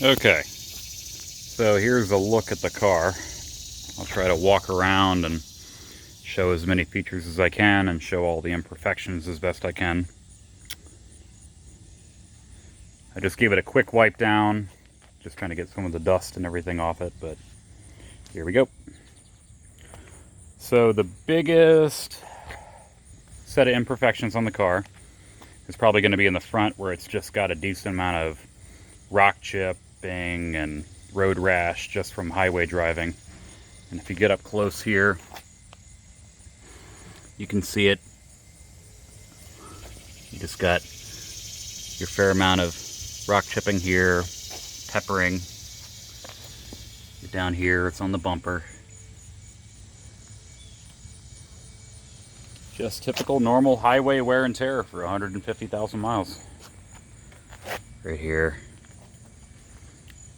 Okay, so here's a look at the car. I'll try to walk around and show as many features as I can and show all the imperfections as best I can. I just gave it a quick wipe down, just trying to get some of the dust and everything off it, but here we go. So the biggest set of imperfections on the car is probably going to be in the front, where it's just got a decent amount of rock chipping and road rash just from highway driving. And if you get up close here, you can see it. You just got your fair amount of rock chipping here, peppering. Down here, it's on the bumper. Just typical normal highway wear and tear for 150,000 miles. Right here.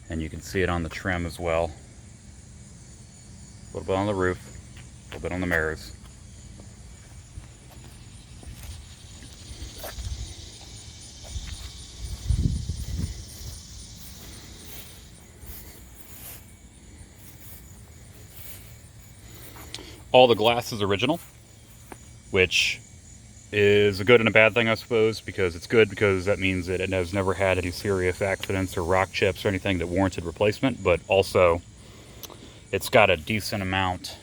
And you can see it on the trim as well. A little bit on the roof, a little bit on the mirrors. All the glass is original, which is a good and a bad thing, I suppose, because it's good because that means that it has never had any serious accidents or rock chips or anything that warranted replacement, but also it's got a decent amount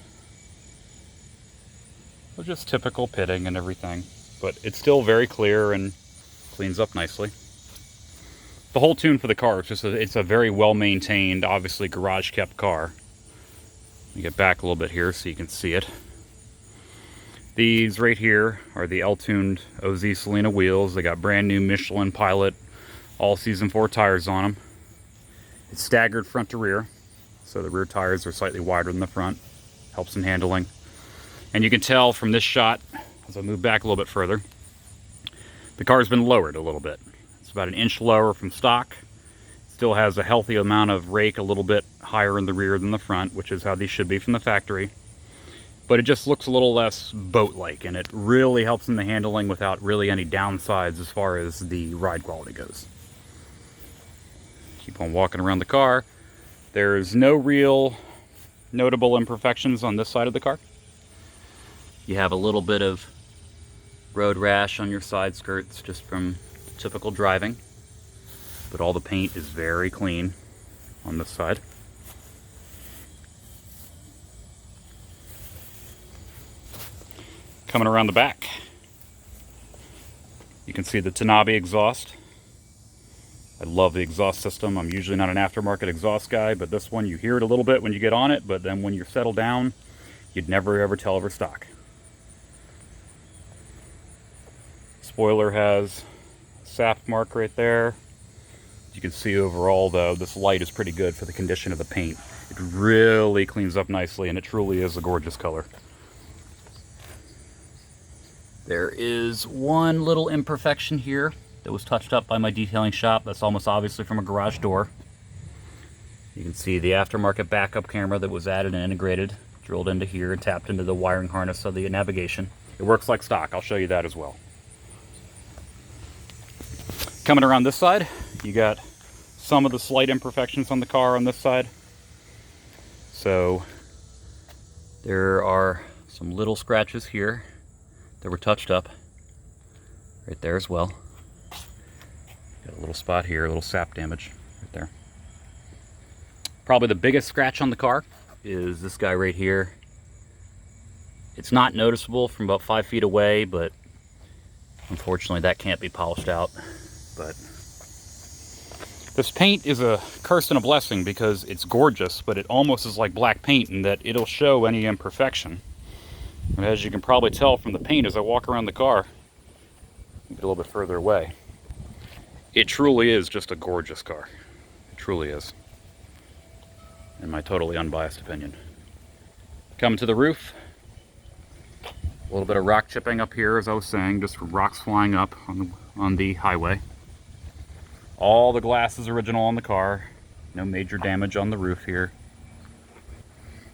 of just typical pitting and everything, but it's still very clear and cleans up nicely. The whole tune for the car is just it's a very well maintained, obviously garage kept car. Let me get back a little bit here so you can see it. These right here are the L-tuned OZ Selena wheels. They got brand new Michelin Pilot all season 4 tires on them. It's staggered front to rear, so the rear tires are slightly wider than the front. Helps in handling. And you can tell from this shot, as I move back a little bit further, the car's been lowered a little bit. It's about an inch lower from stock. Still has a healthy amount of rake, a little bit higher in the rear than the front, which is how these should be from the factory. But it just looks a little less boat-like, and it really helps in the handling without really any downsides as far as the ride quality goes. Keep on walking around the car. There's no real notable imperfections on this side of the car. You have a little bit of road rash on your side skirts just from typical driving, but all the paint is very clean on this side. Coming around the back, you can see the Tanabe exhaust. I love the exhaust system. I'm usually not an aftermarket exhaust guy, but this one, you hear it a little bit when you get on it, but then when you're settled down, you'd never ever tell over stock. Spoiler has a sap mark right there. You can see overall, though, this light is pretty good for the condition of the paint. It really cleans up nicely, and it truly is a gorgeous color. There is one little imperfection here that was touched up by my detailing shop. That's almost obviously from a garage door. You can see the aftermarket backup camera that was added and integrated, drilled into here and tapped into the wiring harness of the navigation. It works like stock. I'll show you that as well. Coming around this side, you got some of the slight imperfections on the car on this side. So there are some little scratches here that were touched up right there as well. Got a little spot here, a little sap damage right there. Probably the biggest scratch on the car is this guy right here. It's not noticeable from about 5 feet away, but unfortunately that can't be polished out. But this paint is a curse and a blessing because it's gorgeous, but it almost is like black paint in that it'll show any imperfection. And as you can probably tell from the paint as I walk around the car, get a little bit further away, it truly is just a gorgeous car. It truly is, in my totally unbiased opinion. Coming to the roof, a little bit of rock chipping up here, as I was saying, just from rocks flying up on the highway. All the glass is original on the car. No major damage on the roof here.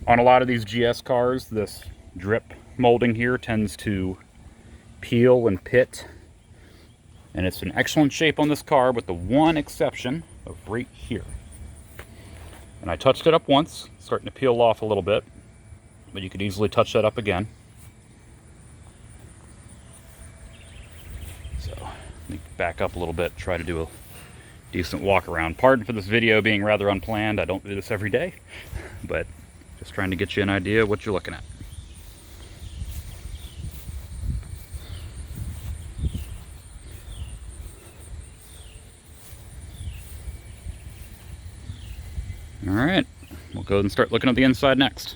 On a lot of these GS cars, this drip molding here tends to peel and pit, and it's in excellent shape on this car with the one exception of right here. And I touched it up once, starting to peel off a little bit, but you could easily touch that up again. So let me back up a little bit, try to do a decent walk around. Pardon for this video being rather unplanned. I don't do this every day, but just trying to get you an idea of what you're looking at. All right, we'll go and start looking at the inside next.